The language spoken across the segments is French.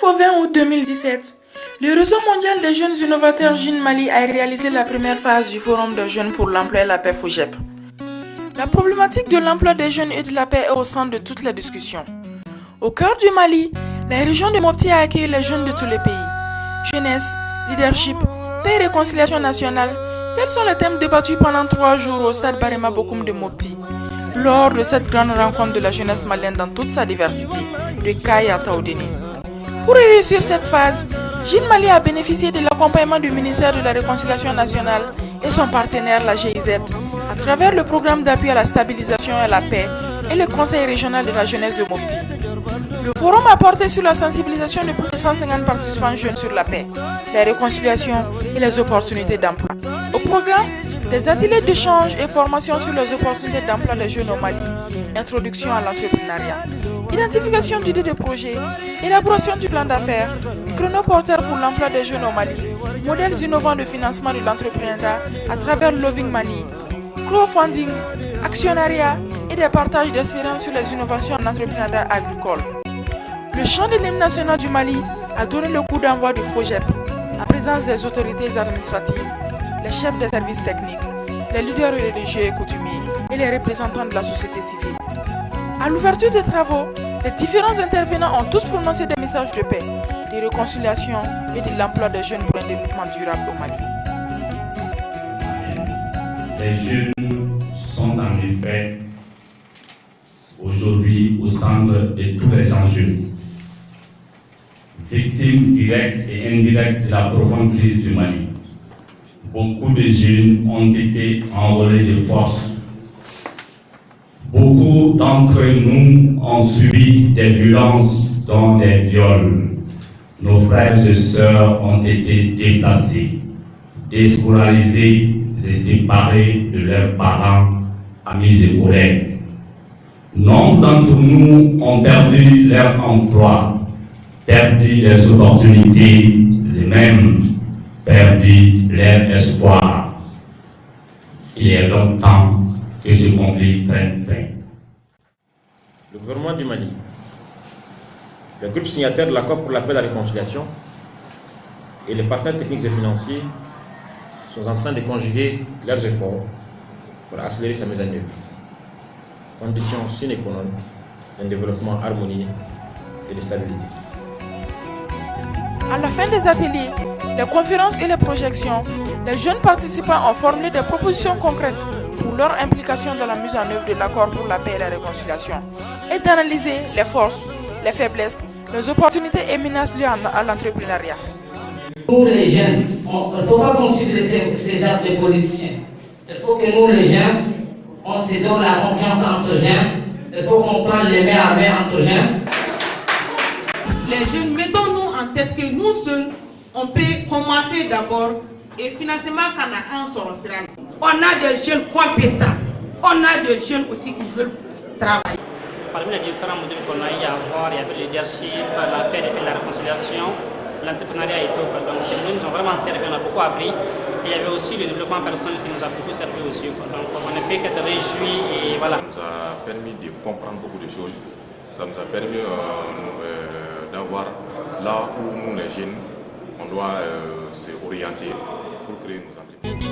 au 20 août 2017, le réseau mondial des jeunes innovateurs Jeune Mali a réalisé la première phase du Forum des jeunes pour l'emploi et la paix FOJEP. La problématique de l'emploi des jeunes et de la paix est au centre de toutes les discussions. Au cœur du Mali, la région de Mopti a accueilli les jeunes de tous les pays. Jeunesse, leadership, paix et réconciliation nationale, tels sont les thèmes débattus pendant 3 jours au stade Barema Bokoum de Mopti, lors de cette grande rencontre de la jeunesse malienne dans toute sa diversité, de Kay à Taoudeni. Pour réussir cette phase, Jeune Mali a bénéficié de l'accompagnement du ministère de la Réconciliation nationale et son partenaire, la GIZ, à travers le programme d'appui à la stabilisation et à la paix et le conseil régional de la jeunesse de Mopti. Le forum a porté sur la sensibilisation de plus de 150 participants jeunes sur la paix, la réconciliation et les opportunités d'emploi. Au programme, des ateliers d'échange et formation sur les opportunités d'emploi des jeunes au Mali, introduction à l'entrepreneuriat, identification d'idées de projets, élaboration du plan d'affaires, chronoporteur pour l'emploi des jeunes au Mali, modèles innovants de financement de l'entrepreneuriat à travers Loving Money, crowdfunding, actionnariat et des partages d'expériences sur les innovations en entrepreneuriat agricole. Le chant de l'hymne national du Mali a donné le coup d'envoi du FOJEP, en présence des autorités administratives, les chefs des services techniques, les leaders religieux et coutumiers et les représentants de la société civile. À l'ouverture des travaux, les différents intervenants ont tous prononcé des messages de paix, de réconciliation et de l'emploi des jeunes pour un développement durable au Mali. Les jeunes sont en effet aujourd'hui au centre de tous les enjeux. Victimes directes et indirectes de la profonde crise du Mali, beaucoup de jeunes ont été enrôlés de force. Beaucoup d'entre nous ont subi des violences, dont des viols. Nos frères et sœurs ont été déplacés, déscolarisés et séparés de leurs parents, amis et collègues. Nombre d'entre nous ont perdu leur emploi, perdu leurs opportunités et même perdu leur espoir. Il est longtemps que ce conflit prenne fin. Le gouvernement du Mali, le groupe signataire de l'accord pour la paix et la réconciliation et les partenaires techniques et financiers sont en train de conjuguer leurs efforts pour accélérer sa mise en œuvre. Condition sine qua non d'un développement harmonieux et de stabilité. À la fin des ateliers, les conférences et les projections, les jeunes participants ont formulé des propositions concrètes pour leur implication dans la mise en œuvre de l'accord pour la paix et la réconciliation et d'analyser les forces, les faiblesses, les opportunités et menaces liées à l'entrepreneuriat. Nous les jeunes, il ne faut pas considérer ces actes de politiciens. Il faut que nous les jeunes, on se donne la confiance entre jeunes. Il faut qu'on prenne les mains à main entre jeunes. Les jeunes, mettons-nous en tête que nous seuls, on peut commencer d'abord et finalement quand on a un sort. On a des jeunes compétents, on a des jeunes aussi qui veulent travailler. Parmi les différents modules qu'on a eu à voir, il y avait le leadership, la paix et la réconciliation, l'entrepreneuriat et tout. Donc nous ont vraiment servi, on a beaucoup appris. Et il y avait aussi le développement personnel qui nous a beaucoup servi aussi. Donc on ne peut qu'être réjouis et voilà. Ça nous a permis de comprendre beaucoup de choses. Ça nous a permis d'avoir là où nous les jeunes, on doit s'orienter pour créer nos entreprises.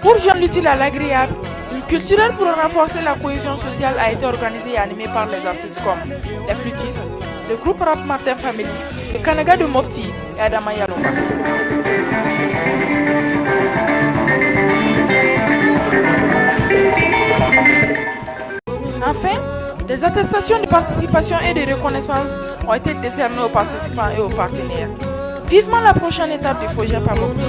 Pour joindre l'utile à l'agréable, une culturelle pour renforcer la cohésion sociale a été organisée et animée par les artistes comme les flûtistes, le groupe rap Martin Family, le Kanaga de Mopti et Adama Yalomba. Enfin, des attestations de participation et de reconnaissance ont été décernées aux participants et aux partenaires. Vivement la prochaine étape du FOJEP à Mopti.